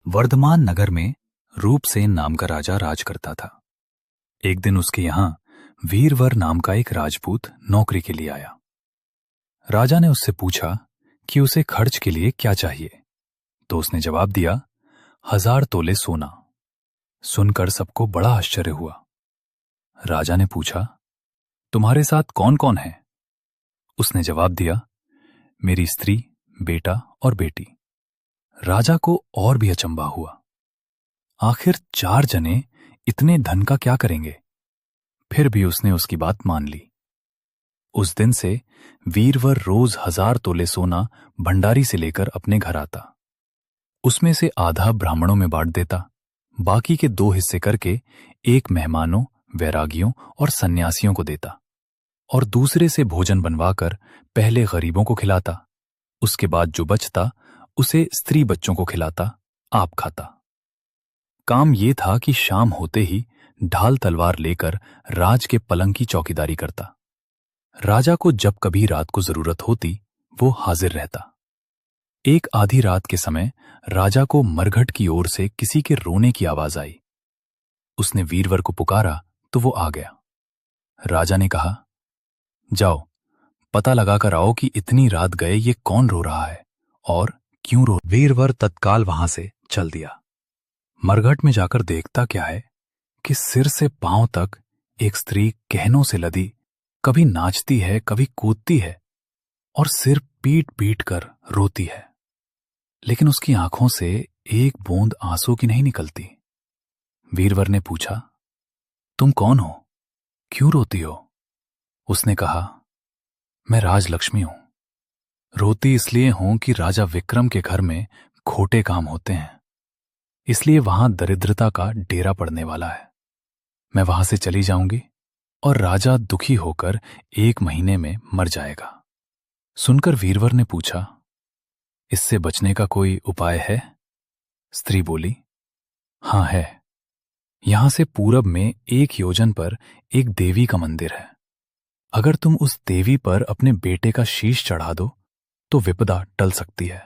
वर्धमान नगर में रूपसेन नाम का राजा राज करता था। एक दिन उसके यहां वीरवर नाम का एक राजपूत नौकरी के लिए आया। राजा ने उससे पूछा कि उसे खर्च के लिए क्या चाहिए, तो उसने जवाब दिया, 1000 तोले सोना। सुनकर सबको बड़ा आश्चर्य हुआ। राजा ने पूछा, तुम्हारे साथ कौन कौन है? उसने जवाब दिया, मेरी स्त्री, बेटा और बेटी। राजा को और भी अचंभा हुआ। आखिर 4 जने इतने धन का क्या करेंगे? फिर भी उसने उसकी बात मान ली। उस दिन से वीरवर रोज 1000 तोले सोना भंडारी से लेकर अपने घर आता। उसमें से आधा ब्राह्मणों में बांट देता, बाकी के 2 हिस्से करके एक मेहमानों, वैरागियों और सन्यासियों को देता और दूसरे से भोजन बनवाकर पहले गरीबों को खिलाता। उसके बाद जो बचता उसे स्त्री बच्चों को खिलाता, आप खाता। काम ये था कि शाम होते ही ढाल तलवार लेकर राज के पलंग की चौकीदारी करता। राजा को जब कभी रात को जरूरत होती वो हाजिर रहता। एक आधी रात के समय राजा को मरघट की ओर से किसी के रोने की आवाज आई। उसने वीरवर को पुकारा तो वो आ गया। राजा ने कहा, जाओ पता लगाकर आओ कि इतनी रात गए ये कौन रो रहा है और क्यों रो। वीरवर तत्काल वहां से चल दिया। मरघट में जाकर देखता क्या है कि सिर से पांव तक एक स्त्री कहनों से लदी कभी नाचती है, कभी कूदती है और सिर पीट पीट कर रोती है, लेकिन उसकी आंखों से एक बूंद आंसू की नहीं निकलती। वीरवर ने पूछा, तुम कौन हो, क्यों रोती हो? उसने कहा, मैं राजलक्ष्मी हूं। रोती इसलिए हूं कि राजा विक्रम के घर में खोटे काम होते हैं, इसलिए वहां दरिद्रता का डेरा पड़ने वाला है। मैं वहां से चली जाऊंगी और राजा दुखी होकर 1 महीने में मर जाएगा। सुनकर वीरवर ने पूछा, इससे बचने का कोई उपाय है? स्त्री बोली, हां है। यहां से पूरब में 1 योजन पर एक देवी का मंदिर है। अगर तुम उस देवी पर अपने बेटे का शीश चढ़ा दो तो विपदा टल सकती है।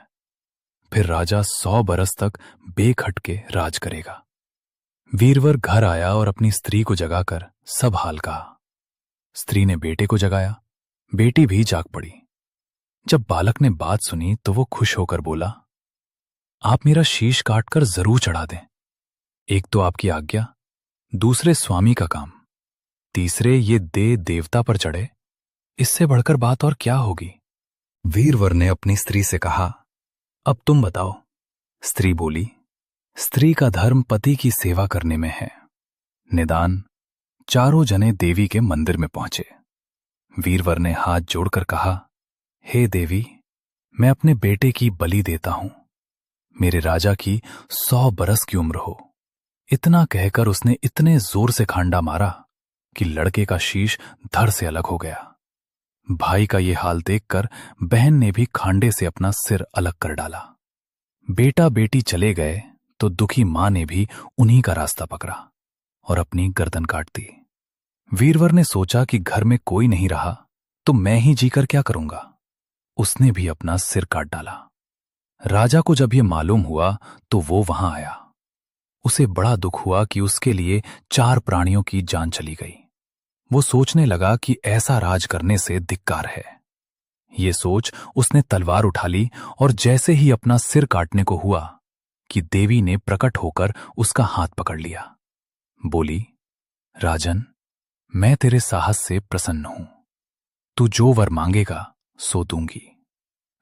फिर राजा 100 बरस तक बेखटके राज करेगा। वीरवर घर आया और अपनी स्त्री को जगाकर सब हाल कहा। स्त्री ने बेटे को जगाया, बेटी भी जाग पड़ी। जब बालक ने बात सुनी तो वो खुश होकर बोला, आप मेरा शीश काटकर जरूर चढ़ा दें। एक तो आपकी आज्ञा, दूसरे स्वामी का काम, तीसरे ये दे देवता पर चढ़े, इससे बढ़कर बात और क्या होगी? वीरवर ने अपनी स्त्री से कहा, अब तुम बताओ। स्त्री बोली, स्त्री का धर्म पति की सेवा करने में है। निदान 4 जने देवी के मंदिर में पहुंचे। वीरवर ने हाथ जोड़कर कहा, हे देवी, मैं अपने बेटे की बलि देता हूं। मेरे राजा की 100 बरस की उम्र हो। इतना कहकर उसने इतने जोर से खांडा मारा कि लड़के का शीश धड़ से अलग हो गया। भाई का ये हाल देखकर बहन ने भी खांडे से अपना सिर अलग कर डाला। बेटा बेटी चले गए तो दुखी मां ने भी उन्हीं का रास्ता पकड़ा और अपनी गर्दन काट दी। वीरवर ने सोचा कि घर में कोई नहीं रहा तो मैं ही जीकर क्या करूंगा। उसने भी अपना सिर काट डाला। राजा को जब यह मालूम हुआ तो वो वहां आया। उसे बड़ा दुख हुआ कि उसके लिए 4 प्राणियों की जान चली गई। वो सोचने लगा कि ऐसा राज करने से धिक्कार है। ये सोच उसने तलवार उठा ली और जैसे ही अपना सिर काटने को हुआ कि देवी ने प्रकट होकर उसका हाथ पकड़ लिया। बोली, राजन, मैं तेरे साहस से प्रसन्न हूं। तू जो वर मांगेगा सो दूंगी।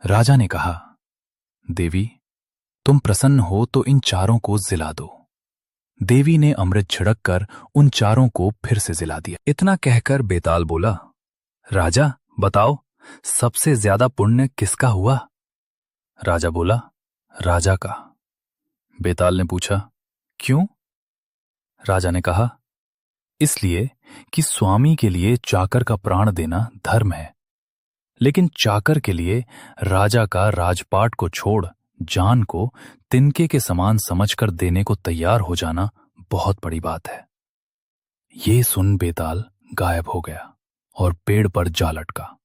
राजा ने कहा, देवी, तुम प्रसन्न हो तो इन 4 को जिला दो। देवी ने अमृत छिड़क कर उन 4 को फिर से जिला दिया। इतना कहकर बेताल बोला, राजा बताओ, सबसे ज्यादा पुण्य किसका हुआ? राजा बोला, राजा का। बेताल ने पूछा, क्यों? राजा ने कहा, इसलिए कि स्वामी के लिए चाकर का प्राण देना धर्म है, लेकिन चाकर के लिए राजा का राजपाट को छोड़ जान को तिनके के समान समझकर देने को तैयार हो जाना बहुत बड़ी बात है। ये सुन बेताल गायब हो गया और पेड़ पर जा लटका।